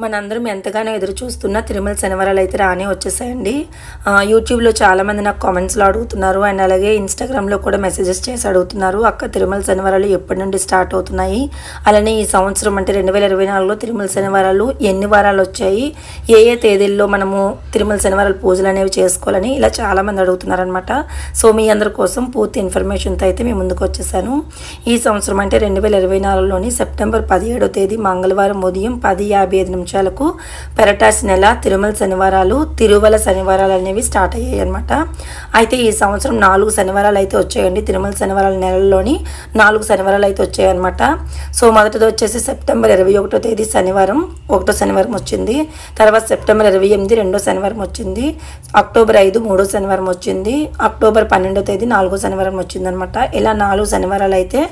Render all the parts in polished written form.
మనందరం ఎంతగానో ఎదురు చూస్తున్న తిరుమల శనివారాలు అయితే రానే వచ్చేసాయండి. యూట్యూబ్లో చాలామంది నాకు కామెంట్స్లో అడుగుతున్నారు అండ్ అలాగే ఇన్స్టాగ్రామ్లో కూడా మెసేజెస్ చేసి అడుగుతున్నారు, అక్క తిరుమల శనివారాలు ఎప్పటి నుండి స్టార్ట్ అవుతున్నాయి, అలానే ఈ సంవత్సరం అంటే 2024లో తిరుమల శనివారాలు ఎన్ని వారాలు వచ్చాయి, ఏ ఏ తేదీల్లో మనము తిరుమల శనివారాలు పూజలు అనేవి చేసుకోవాలని ఇలా చాలామంది అడుగుతున్నారనమాట. సో మీ అందరి కోసం పూర్తి ఇన్ఫర్మేషన్తో అయితే మేము ముందుకు వచ్చేసాను. ఈ సంవత్సరం అంటే 2024లోని సెప్టెంబర్ 17వ తేదీ మంగళవారం ఉదయం 10:55 నిమిషాలకు పెరటాసి నెల తిరుమల శనివారాలు తిరువల శనివారాలు అనేవి స్టార్ట్ అయ్యాయి అనమాట. అయితే ఈ సంవత్సరం 4 శనివారాలు అయితే వచ్చాయండి. తిరుమల శనివారాల నెలలోని 4 శనివారాలు అయితే వచ్చాయన్నమాట. సో మొదటిది వచ్చేసి సెప్టెంబర్ 21వ తేదీ శనివారం 1వ శనివారం వచ్చింది. తర్వాత సెప్టెంబర్ 28 2వ శనివారం వచ్చింది. అక్టోబర్ 5 3వ శనివారం వచ్చింది. అక్టోబర్ 12వ తేదీ 4వ శనివారం వచ్చింది అనమాట. ఇలా 4 శనివారాలు అయితే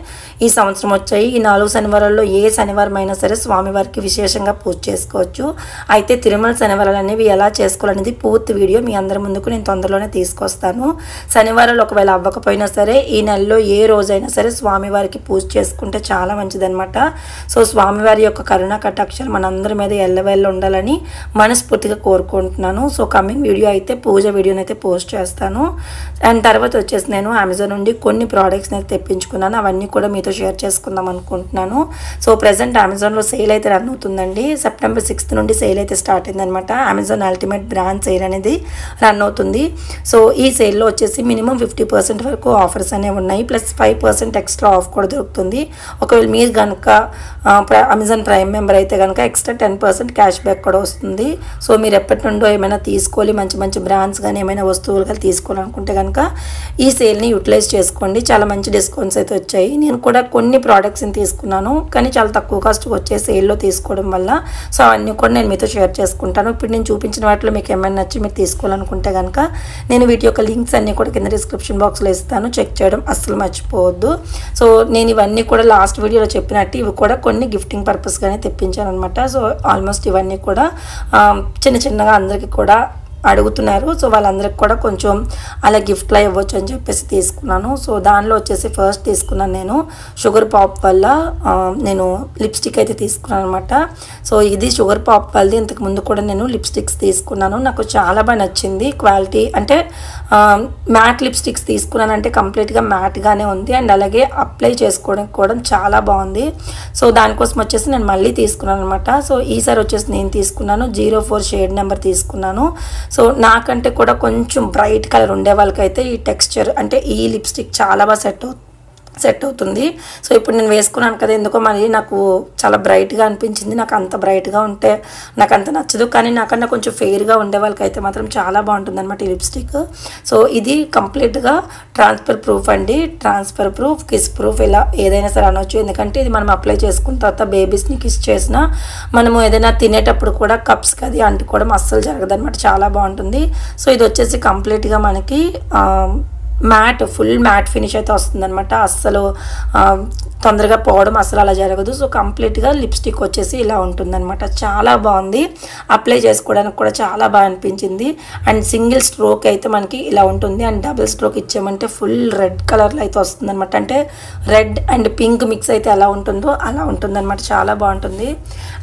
ఈ సంవత్సరం వచ్చాయి. ఈ 4 శనివారాల్లో ఏ శనివారం అయినా సరే స్వామివారికి విశేషంగా పూజ చేసుకోవచ్చు. అయితే తిరుమల శనివారాలు అనేవి ఎలా చేసుకోవాలనేది పూర్తి వీడియో మీ అందరి ముందుకు నేను తొందరలోనే తీసుకొస్తాను. శనివారాలు ఒకవేళ అవ్వకపోయినా సరే ఈ నెలలో ఏ రోజైనా సరే స్వామివారికి పూజ చేసుకుంటే చాలా మంచిదన్నమాట. సో స్వామివారి యొక్క కరుణా కటాక్షాలు మనందరి మీద ఎల్లవేళ్ళ ఉండాలని మనస్ఫూర్తిగా కోరుకుంటున్నాను. సో కమింగ్ వీడియో అయితే పూజ వీడియోని అయితే పోస్ట్ చేస్తాను. అండ్ తర్వాత వచ్చేసి నేను అమెజాన్ నుండి కొన్ని ప్రోడక్ట్స్ని అయితే తెప్పించుకున్నాను. అవన్నీ కూడా మీతో షేర్ చేసుకుందాం అనుకుంటున్నాను. సో ప్రజెంట్ అమెజాన్లో సేల్ అయితే రన్ అవుతుందండి. సెప్టెంబర్ 6th నుండి సేల్ అయితే స్టార్ట్ అయిందనమాట. అమెజాన్ అల్టిమేట్ బ్రాండ్ సేల్ అనేది రన్ అవుతుంది. సో ఈ సేల్లో వచ్చేసి మినిమం 50% వరకు ఆఫర్స్ అనేవి ఉన్నాయి. ప్లస్ 5% ఎక్స్ట్రా ఆఫ్ కూడా దొరుకుతుంది. ఒకవేళ మీరు కనుక అమెజాన్ ప్రైమ్ మెంబర్ అయితే కనుక ఎక్స్ట్రా 10% క్యాష్ బ్యాక్ కూడా వస్తుంది. సో మీరు ఎప్పటి నుండో ఏమైనా తీసుకోవాలి, మంచి మంచి బ్రాండ్స్ కానీ ఏమైనా వస్తువులు కానీ తీసుకోవాలనుకుంటే కనుక ఈ సేల్ని యూటిలైజ్ చేసుకోండి. చాలా మంచి డిస్కౌంట్స్ అయితే వచ్చాయి. నేను కూడా కొన్ని ప్రోడక్ట్స్ని తీసుకున్నాను, కానీ చాలా తక్కువ కాస్ట్కి వచ్చే సేల్లో తీసుకోవడం వల్ల సో అవన్నీ కూడా నేను మీతో షేర్ చేసుకుంటాను. ఇప్పుడు నేను చూపించిన వాటిలో మీకు ఏమైనా నచ్చి మీరు తీసుకోవాలనుకుంటే కనుక నేను వీటి యొక్క లింక్స్ అన్నీ కూడా కింద డిస్క్రిప్షన్ బాక్స్లో ఇస్తాను, చెక్ చేయడం అస్సలు మర్చిపోవద్దు. సో నేను ఇవన్నీ కూడా లాస్ట్ వీడియోలో చెప్పినట్టు ఇవి కూడా కొన్ని గిఫ్టింగ్ పర్పస్గానే తెప్పించాను అనమాట. సో ఆల్మోస్ట్ ఇవన్నీ కూడా చిన్న చిన్నగా అందరికీ కూడా అడుగుతున్నారు. సో వాళ్ళందరికి కూడా కొంచెం అలా గిఫ్ట్లో ఇవ్వచ్చు అని చెప్పేసి తీసుకున్నాను. సో దానిలో వచ్చేసి ఫస్ట్ తీసుకున్నాను నేను షుగర్ పాప్ వల్ల నేను లిప్స్టిక్ అయితే తీసుకున్నాను అనమాట. సో ఇది షుగర్ పాప్ వల్లది. ఇంతకుముందు కూడా నేను లిప్స్టిక్స్ తీసుకున్నాను, నాకు చాలా బాగా నచ్చింది. క్వాలిటీ అంటే మ్యాట్ లిప్స్టిక్స్ తీసుకున్నానంటే కంప్లీట్గా మ్యాట్గానే ఉంది అండ్ అలాగే అప్లై చేసుకోవడానికి కూడా చాలా బాగుంది. సో దానికోసం వచ్చేసి నేను మళ్ళీ తీసుకున్నాను అనమాట. సో ఈసారి వచ్చేసి నేను తీసుకున్నాను 04 షేడ్ నెంబర్ తీసుకున్నాను. సో నాకంటే కూడా కొంచెం బ్రైట్ కలర్ ఉండే వాళ్ళకైతే ఈ టెక్స్చర్ అంటే ఈ లిప్స్టిక్ చాలా బాగా సెట్ అవుతుంది. సో ఇప్పుడు నేను వేసుకున్నాను కదా, ఎందుకో మళ్ళీ నాకు చాలా బ్రైట్గా అనిపించింది. నాకు అంత బ్రైట్గా ఉంటే నాకు అంత నచ్చదు, కానీ నాకన్నా కొంచెం ఫెయిర్గా ఉండే వాళ్ళకైతే మాత్రం చాలా బాగుంటుంది అనమాట ఈ లిప్స్టిక్. సో ఇది కంప్లీట్గా ట్రాన్స్ఫర్ ప్రూఫ్ అండి. ట్రాన్స్ఫర్ ప్రూఫ్, కిస్ ప్రూఫ్ ఇలా ఏదైనా సరే అనొచ్చు. ఎందుకంటే ఇది మనం అప్లై చేసుకున్న తర్వాత బేబీస్ని కిస్ చేసినా మనము ఏదైనా తినేటప్పుడు కూడా కప్స్కి అది అంటుకోవడం అస్సలు జరగదు అనమాట. చాలా బాగుంటుంది. సో ఇది వచ్చేసి కంప్లీట్గా మనకి మ్యాట్ ఫుల్ మ్యాట్ ఫినిష్ అయితే వస్తుంది అనమాట. అస్సలు తొందరగా పోవడం అసలు అలా జరగదు. సో కంప్లీట్గా లిప్స్టిక్ వచ్చేసి ఇలా ఉంటుందన్నమాట. చాలా బాగుంది, అప్లై చేసుకోవడానికి కూడా చాలా బాగా అనిపించింది. అండ్ సింగిల్ స్ట్రోక్ అయితే మనకి ఇలా ఉంటుంది అండ్ డబుల్ స్ట్రోక్ ఇచ్చామంటే ఫుల్ రెడ్ కలర్లో అయితే వస్తుంది అనమాట. అంటే రెడ్ అండ్ పింక్ మిక్స్ అయితే ఎలా ఉంటుందో అలా ఉంటుందన్నమాట. చాలా బాగుంటుంది.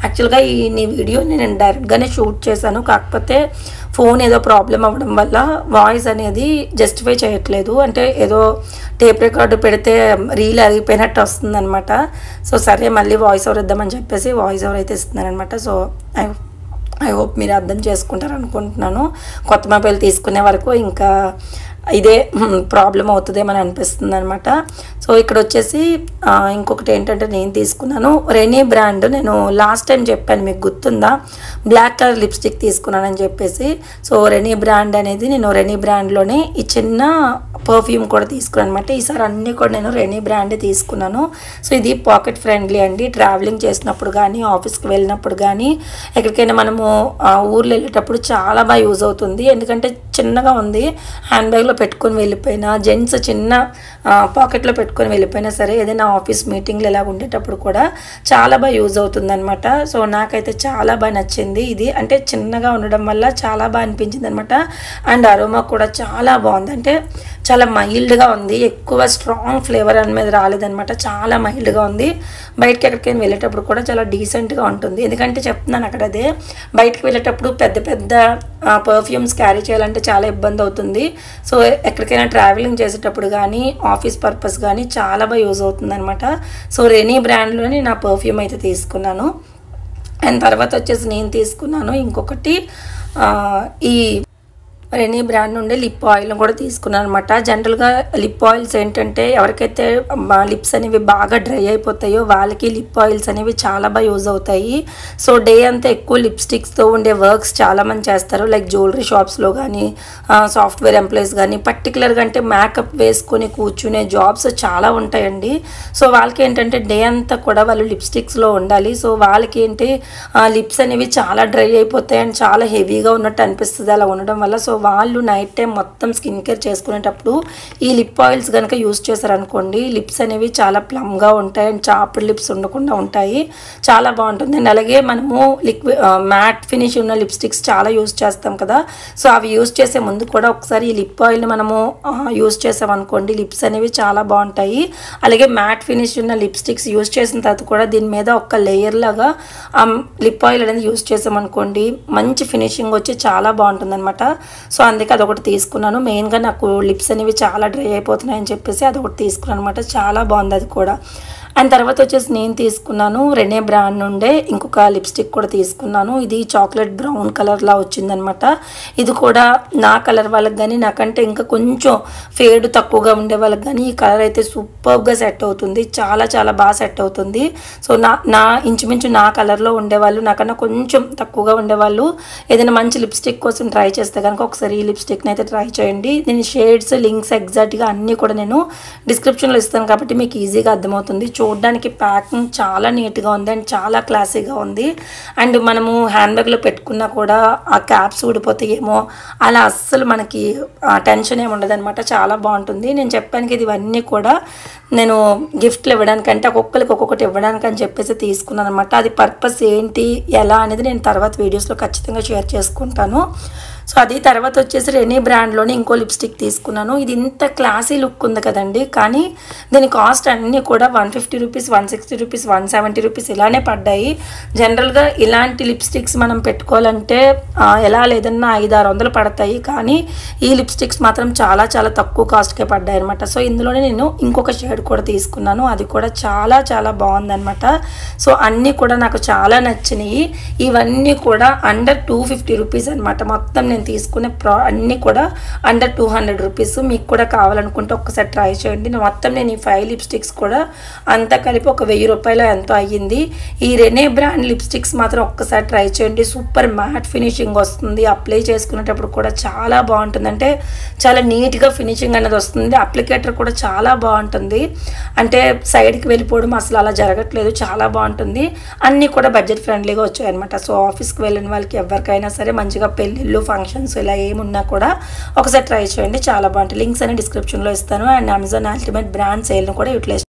యాక్చువల్గా ఈ వీడియోని నేను డైరెక్ట్గానే షూట్ చేశాను, కాకపోతే ఫోన్ ఏదో ప్రాబ్లం అవ్వడం వల్ల వాయిస్ అనేది జస్టిఫై చేయట్లేదు. అంటే ఏదో టేప్ రికార్డు పెడితే రీల్ అరిగిపోయినట్టు వస్తుంది అనమాట. సో సరే మళ్ళీ వాయిస్ ఓవర్ ఇద్దామని చెప్పేసి వాయిస్ ఓవర్ అయితే ఇస్తున్నారనమాట. సో ఐ హోప్ మీరు అర్థం చేసుకుంటారు అనుకుంటున్నాను. కొత్త మొబైల్ తీసుకునే వరకు ఇంకా ఇదే ప్రాబ్లం అవుతుందేమని అనిపిస్తుంది అనమాట. సో ఇక్కడ వచ్చేసి ఇంకొకటి ఏంటంటే నేను తీసుకున్నాను రెనీ బ్రాండ్. నేను లాస్ట్ టైం చెప్పాను, మీకు గుర్తుందా, బ్లాక్ కలర్ లిప్స్టిక్ తీసుకున్నానని చెప్పేసి. సో రెనీ బ్రాండ్ అనేది నేను రెనీ బ్రాండ్లోనే ఈ చిన్న పర్ఫ్యూమ్ కూడా తీసుకున్నాను అనమాట. ఈసారి అన్నీ కూడా నేను రెనీ బ్రాండే తీసుకున్నాను. సో ఇది పాకెట్ ఫ్రెండ్లీ అండి. ట్రావెలింగ్ చేసినప్పుడు కానీ ఆఫీస్కి వెళ్ళినప్పుడు కానీ ఎక్కడికైనా మనము ఊర్లో వెళ్ళేటప్పుడు చాలా బాగా యూజ్ అవుతుంది. ఎందుకంటే చిన్నగా ఉంది, హ్యాండ్ బ్యాగ్లో పెట్టుకొని వెళ్ళిపోయినా, జెంట్స్ చిన్న పాకెట్లో పెట్టుకొని వెళ్ళిపోయినా సరే ఏదైనా ఆఫీస్ మీటింగ్లు ఇలా ఉండేటప్పుడు కూడా చాలా బాగా యూజ్ అవుతుందన్నమాట. సో నాకైతే చాలా బాగా నచ్చింది ఇది. అంటే చిన్నగా ఉండడం వల్ల చాలా బాగా అనిపించింది అనమాట. అండ్ అరోమా కూడా చాలా బాగుంది. అంటే చాలా మైల్డ్గా ఉంది, ఎక్కువ స్ట్రాంగ్ ఫ్లేవర్ అనేది రాలేదనమాట. చాలా మైల్డ్గా ఉంది. బయటకి ఎక్కడికైనా వెళ్ళేటప్పుడు కూడా చాలా డీసెంట్గా ఉంటుంది. ఎందుకంటే చెప్తున్నాను అక్కడ అదే, బయటకు వెళ్ళేటప్పుడు పెద్ద పెద్ద పర్ఫ్యూమ్స్ క్యారీ చేయాలంటే చాలా ఇబ్బంది అవుతుంది. సో ఎక్కడికైనా ట్రావెలింగ్ చేసేటప్పుడు కానీ ఆఫీస్ పర్పస్ కానీ చాలా బాగా యూజ్ అవుతుంది అనమాట. సో రెనీ బ్రాండ్లోనే నా పర్ఫ్యూమ్ అయితే తీసుకున్నాను. అండ్ తర్వాత వచ్చేసి నేను తీసుకున్నాను ఇంకొకటి ఈ రెనీ బ్రాండ్ నుండి లిప్ ఆయిల్ని కూడా తీసుకున్నాను అనమాట. జనరల్గా లిప్ ఆయిల్స్ ఏంటంటే ఎవరికైతే లిప్స్ అనేవి బాగా డ్రై అయిపోతాయో వాళ్ళకి లిప్ ఆయిల్స్ అనేవి చాలా బాగా యూజ్ అవుతాయి. సో డే అంతా ఎక్కువ లిప్స్టిక్స్తో ఉండే వర్క్స్ చాలామంది చేస్తారు, లైక్ జ్యువెలరీ షాప్స్లో కానీ సాఫ్ట్వేర్ ఎంప్లాయీస్ కానీ, పర్టికులర్గా అంటే మేకప్ వేసుకొని కూర్చునే జాబ్స్ చాలా ఉంటాయండి. సో వాళ్ళకి ఏంటంటే డే అంతా కూడా వాళ్ళు లిప్స్టిక్స్లో ఉండాలి. సో వాళ్ళకి ఏంటి లిప్స్ అనేవి చాలా డ్రై అయిపోతాయి అండ్ చాలా హెవీగా ఉన్నట్టు అనిపిస్తుంది అలా ఉండడం వల్ల. సో వాళ్ళు నైట్ టైం మొత్తం స్కిన్ కేర్ చేసుకునేటప్పుడు ఈ లిప్ ఆయిల్స్ కనుక యూజ్ చేశారనుకోండి, లిప్స్ అనేవి చాలా ప్లమ్గా ఉంటాయి అండ్ చాప్డ్ లిప్స్ ఉండకుండా ఉంటాయి. చాలా బాగుంటుంది. అండ్ అలాగే మనము మ్యాట్ ఫినిష్ ఉన్న లిప్స్టిక్స్ చాలా యూజ్ చేస్తాం కదా. సో అవి యూజ్ చేసే ముందు కూడా ఒకసారి ఈ లిప్ ఆయిల్ని మనము యూజ్ చేసామనుకోండి, లిప్స్ అనేవి చాలా బాగుంటాయి. అలాగే మ్యాట్ ఫినిష్ ఉన్న లిప్స్టిక్స్ యూజ్ చేసిన తర్వాత కూడా దీని మీద ఒక లేయర్ లాగా లిప్ ఆయిల్ అనేది యూజ్ చేసామనుకోండి, మంచి ఫినిషింగ్ వచ్చి చాలా బాగుంటుంది అనమాట. సో అందుకే అదొకటి తీసుకున్నాను. మెయిన్గా నాకు లిప్స్ అనేవి చాలా డ్రై అయిపోతున్నాయని చెప్పేసి అదొకటి తీసుకున్నాను అనమాట. చాలా బాగుంది అది కూడా. అండ్ తర్వాత వచ్చేసి నేను తీసుకున్నాను రెనే బ్రాండ్ నుండే ఇంకొక లిప్స్టిక్ కూడా తీసుకున్నాను. ఇది చాక్లెట్ బ్రౌన్ కలర్లా వచ్చిందనమాట. ఇది కూడా నా కలర్ వాళ్ళకి కానీ, నాకంటే ఇంకా కొంచెం ఫేడ్ తక్కువగా ఉండే వాళ్ళకి కానీ ఈ కలర్ అయితే సూపర్గా సెట్ అవుతుంది. చాలా చాలా బాగా సెట్ అవుతుంది. సో నా ఇంచుమించు నా కలర్లో ఉండేవాళ్ళు, నాకన్నా కొంచెం తక్కువగా ఉండేవాళ్ళు ఏదైనా మంచి లిప్స్టిక్ కోసం ట్రై చేస్తే కనుక ఒకసారి ఈ లిప్స్టిక్ని అయితే ట్రై చేయండి. దీని షేడ్స్ లింక్స్ ఎగ్జాక్ట్గా అన్నీ కూడా నేను డిస్క్రిప్షన్లో ఇస్తాను కాబట్టి మీకు ఈజీగా అర్థమవుతుంది. చూడడానికి ప్యాకింగ్ చాలా నీట్గా ఉంది అండ్ చాలా క్లాసీగా ఉంది. అండ్ మనము హ్యాండ్ బ్యాగ్లో పెట్టుకున్నా కూడా ఆ క్యాప్స్ ఊడిపోతాయేమో అలా అస్సలు మనకి టెన్షన్ ఏమి ఉండదు అనమాట. చాలా బాగుంటుంది. నేను చెప్పాను కదా ఇవన్నీ కూడా నేను గిఫ్ట్లు ఇవ్వడానికంటే ఒక్కొక్కరికి ఒక్కొక్కటి ఇవ్వడానికి అని చెప్పేసి తీసుకున్నాను అనమాట. అది పర్పస్ ఏంటి ఎలా అనేది నేను తర్వాత వీడియోస్లో ఖచ్చితంగా షేర్ చేసుకుంటాను. సో అది తర్వాత వచ్చేసి రెనీ బ్రాండ్లోనే ఇంకో లిప్స్టిక్ తీసుకున్నాను. ఇది ఇంత క్లాసీ లుక్ ఉంది కదండి, కానీ దీని కాస్ట్ అన్నీ కూడా 150 రూపీస్, 160 రూపీస్, 170 రూపీస్ ఇలానే పడ్డాయి. జనరల్గా ఇలాంటి లిప్స్టిక్స్ మనం పెట్టుకోవాలంటే ఎలా లేదన్నా 500-600 పడతాయి, కానీ ఈ లిప్స్టిక్స్ మాత్రం చాలా చాలా తక్కువ కాస్ట్కే పడ్డాయి అనమాట. సో ఇందులోనే నేను ఇంకొక షేడ్ కూడా తీసుకున్నాను. అది కూడా చాలా చాలా బాగుందనమాట. సో అన్నీ కూడా నాకు చాలా నచ్చినాయి. ఇవన్నీ కూడా అండర్ 250 రూపీస్ అనమాట. మొత్తం నేను తీసుకునే అన్నీ కూడా అండర్ 200 రూపీస్. మీకు కూడా కావాలనుకుంటే ఒక్కసారి ట్రై చేయండి. మొత్తం నేను ఈ 5 లిప్స్టిక్స్ కూడా అంతా కలిపి ఒక 1000 రూపాయలు ఎంతో అయ్యింది. ఈ రెనే బ్రాండ్ లిప్స్టిక్స్ మాత్రం ఒక్కసారి ట్రై చేయండి. సూపర్ మ్యాట్ ఫినిషింగ్ వస్తుంది. అప్లై చేసుకునేటప్పుడు కూడా చాలా బాగుంటుంది. అంటే చాలా నీట్గా ఫినిషింగ్ అనేది వస్తుంది. అప్లికేటర్ కూడా చాలా బాగుంటుంది. అంటే సైడ్కి వెళ్ళిపోవడం అసలు అలా జరగట్లేదు. చాలా బాగుంటుంది. అన్నీ కూడా బడ్జెట్ ఫ్రెండ్లీగా వచ్చాయి అనమాట. సో ఆఫీస్కి వెళ్ళిన వాళ్ళకి ఎవరికైనా సరే మంచిగా పెళ్ళిళ్ళు ఫంక్షన్స్ ఇలా ఏమున్నా కూడా ఒకసారి ట్రై చేయండి. చాలా బాగుంటుంది. లింక్స్ అన్ని డిస్క్రిప్షన్లో ఇస్తాను. అండ్ అమెజాన్ అల్టిమేట్ బ్రాండ్ సేల్ను కూడా యూటిలైజ్